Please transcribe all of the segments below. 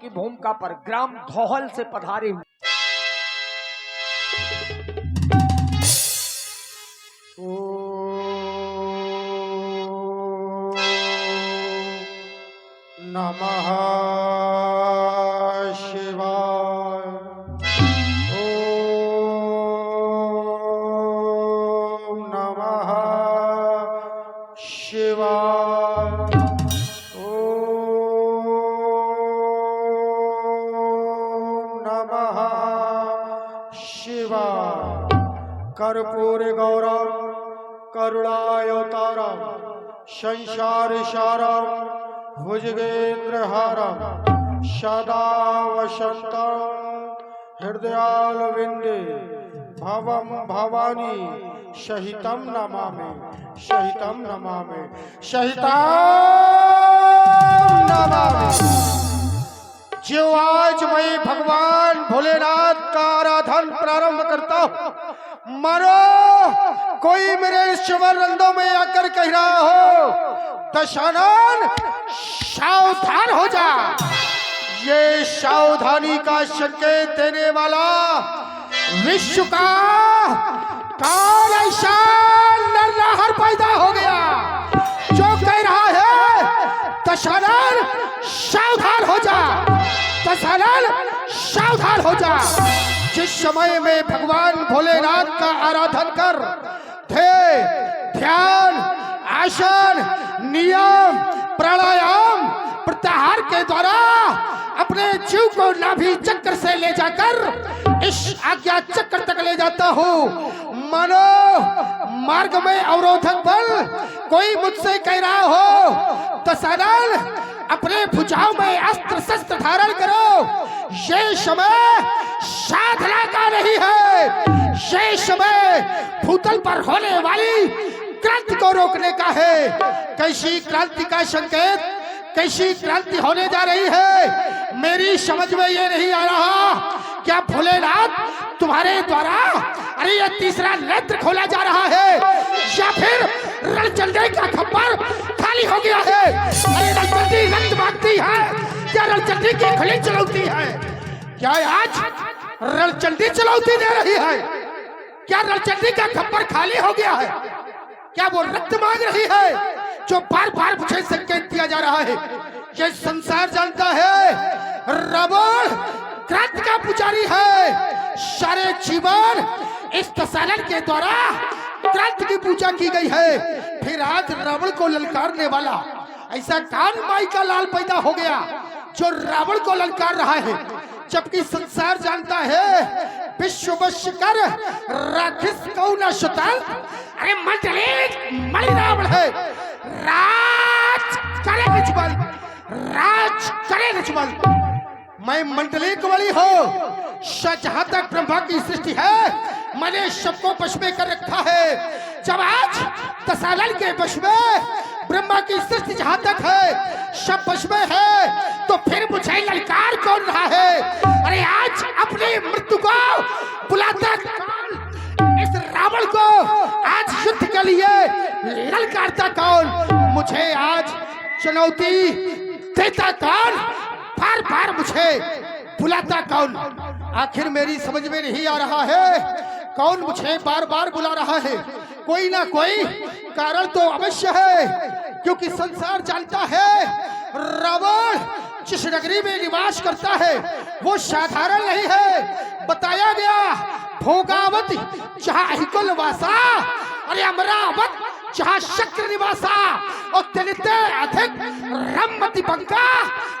की भूमिका पर ग्राम धौहल से पधारे हुए नमः शिवाय। ओम नमः शिवाय। ओम नमः शिवाय। कर्पूर गौरम करुणावतारम संसार सारम भुजगेन्द्रहारम सदा वसंतं हृदयालविंदे भवम भवानी सहितं नमामि सहितं नमामि सहितं नमामि। जो आज मैं भगवान भोलेनाथ का आराधन प्रारंभ करता हूँ, मानो कोई मेरे शिवरंदों में आकर कह रहा हो दशानन सावधान हो जा। ये सावधानी का संकेत देने वाला विश्व का कौन ऐसा नरनाहर पैदा हो गया जो कह रहा है दशानन सावधान हो जा, दशानन सावधान हो जा। जिस समय में भगवान भोलेनाथ का आराधन कर ध्यान आसन नियम प्राणायाम प्रत्याहार के द्वारा अपने जीव को नाभि चक्र से ले जाकर इस आज्ञा चक्र तक ले जाता हूँ। मानो मार्ग में अवरोधक बल कोई मुझसे कह रहा हो दशानन अपने भुजाओं में अस्त्र शस्त्र धारण करो, ये समय साधना का नहीं है, ये समय भूतल पर होने वाली क्रांति को रोकने का है। कैसी क्रांति का संकेत, कैसी क्रांति होने जा रही है मेरी समझ में ये नहीं आ रहा। क्या भोलेनाथ तुम्हारे द्वारा अरे ये तीसरा नेत्र खोला जा रहा है या फिर रणचंडी का खप्पर खाली हो गया है? अरे रणचंडी रक्त मांगती है क्या रणचंडी की खुली चलौती है? क्या आज रणचंडी चलौती दे रही है? क्या रणचंडी का खप्पर खाली हो गया है? क्या वो रक्त मांग रही है जो बार बार मुझे संकेत दिया जा रहा है? ये संसार जानता है रावण क्रांति का पुजारी है। सारे जीवन इस दशानन के द्वारा क्रांति की पूजा की गई है, फिर आज रावण को ललकारने वाला ऐसा कान माई का लाल पैदा हो गया जो रावण को ललकार रहा है, जबकि संसार जानता है विश्व वश कर राक्षस कौन शताल। अरे मणि रावण है, राज करे निजबल, राज करे निजबल। मैं मंडलिक वाली हो, जहां तक ब्रह्मा की सृष्टि है मैंने सबको वश में कर रखा है। जब आज दशानन के वश में ब्रह्मा की सृष्टि जहां तक है सब वश में है, तो फिर मुझे ललकार कौन रहा है? अरे आज अपनी मृत्यु को बुलाता कौन? इस रावण को आज युद्ध के लिए ललकारता कौन? मुझे आज चुनौती देता कौन? बार बार मुझे बुलाता कौन? आखिर मेरी समझ में नहीं आ रहा है कौन मुझे बार बार बुला रहा है। कोई ना कोई कारण तो अवश्य है, क्योंकि संसार जानता है रावण जिस नगरी में निवास करता है वो साधारण नहीं है। बताया गया भोगावती जहाँ अहिकुल वासा, अरे अमरावत जहाँ शक्र निवासा, और तिलिते अधिक रमती बंका,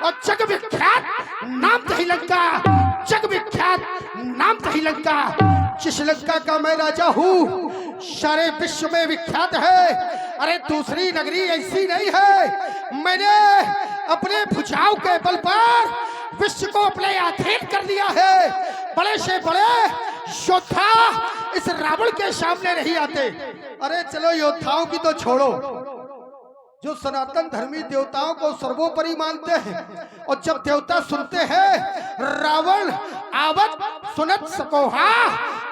और जग विख्यात नाम तही लंका, जग विख्यात नाम तही लंका। जिस लंका का मैं राजा हूँ सारे विश्व में विख्यात है। अरे दूसरी नगरी ऐसी नहीं है। मैंने अपने भुजाओं के बल पर विश्व को अपने अधीन कर लिया है। बड़े से बड़े योद्धा इस रावण के सामने नहीं आते। अरे चलो योद्धाओं की तो छोड़ो, जो सनातन धर्मी देवताओं को सर्वोपरि मानते हैं, और जब देवता सुनते हैं रावण आवत सुनत सकोहा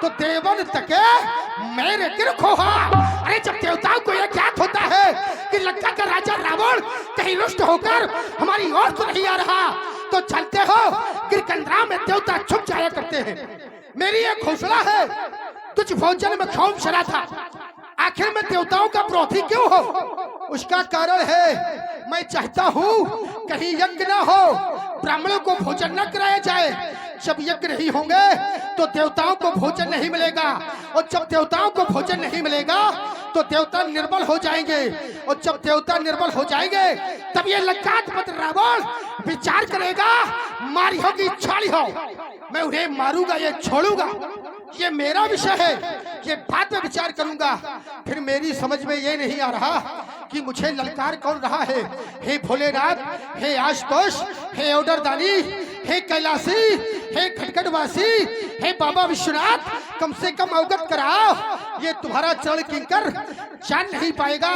तो देवन तके मेरे गिर खोहा। अरे जब देवताओं को यह ज्ञात होता है कि लंका का राजा रावण कहीं रुष्ट होकर हमारी ओर तो नहीं आ रहा, तो जानते हो गिरकंदरा में देवता छुप जाया करते हैं। मेरी एक घोषणा है, तुझ भोजन में खौफ चला था, आखिर में देवताओं का विरोधी क्यों हो? उसका कारण है मैं चाहता हूँ कहीं यज्ञ ना हो, ब्राह्मणों को भोजन न कराया जाए। जब यज्ञ नहीं होंगे तो देवताओं को भोजन नहीं मिलेगा, और जब देवताओं को भोजन नहीं मिलेगा तो देवता निर्बल हो जाएंगे, और जब देवता निर्बल हो जाएंगे तब ये लंकाधिपति रावण विचार करेगा मारी होगी छाड़ी हो, मैं उन्हें मारूंगा ये छोड़ूंगा, ये मेरा विषय है, ये बाद में विचार करूंगा। फिर मेरी समझ में ये नहीं आ रहा कि मुझे ललकार कौन रहा है। हे भोलेनाथ, हे आशुतोष, हे ओडरदानी, हे कैलाशी, हे खटखटवासी, हे बाबा विश्वनाथ, कम से कम अवगत कराओ, ये तुम्हारा चरण किंकर जान नहीं पाएगा,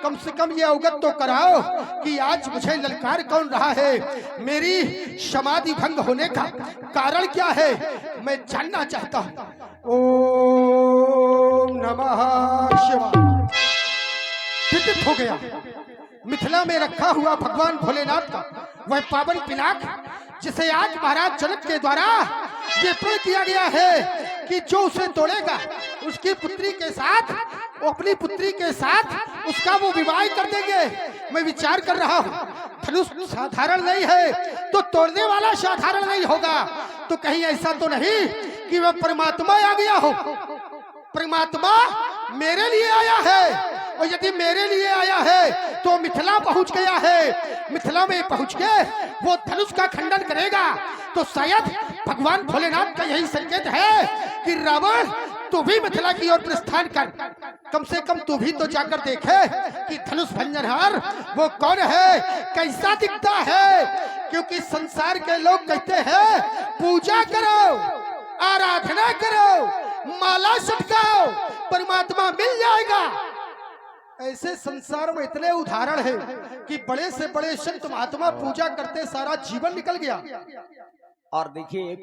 कम से कम ये अवगत तो कराओ कि आज मुझे ललकार कौन रहा है, मेरी समाधि भंग होने का कारण क्या है, मैं जानना चाहता हूँ। ओम नमः शिवाय। विदित हो गया मिथिला में रखा हुआ भगवान भोलेनाथ का वह पावन पिनाक, जिसे आज महाराज जनक के द्वारा ये प्रण किया गया है कि जो उसे तोड़ेगा उसकी पुत्री के साथ, वो अपनी पुत्री के साथ उसका वो विवाह कर देंगे। मैं विचार कर रहा हूँ धनुष साधारण नहीं है तो तोड़ने वाला साधारण नहीं होगा, तो कहीं ऐसा तो नहीं कि वह परमात्मा आ गया हो। परमात्मा मेरे लिए आया है, और यदि मेरे लिए आया है तो मिथिला पहुंच गया है, मिथिला में पहुंच के वो धनुष का खंडन करेगा, तो शायद भगवान भोलेनाथ का यही संकेत है कि रावण तू भी मिथिला की ओर प्रस्थान कर, कम से कम तू भी तो जाकर देखे कि धनुष भंजनहार वो कौन है, कैसा दिखता है, क्योंकि संसार के लोग कहते हैं पूजा करो, आराधना करो, माला सटकाओ, परमात्मा मिल जाएगा। ऐसे संसार में इतने उदाहरण है कि बड़े से बड़े संत महात्मा पूजा करते सारा जीवन निकल गया। और देखिए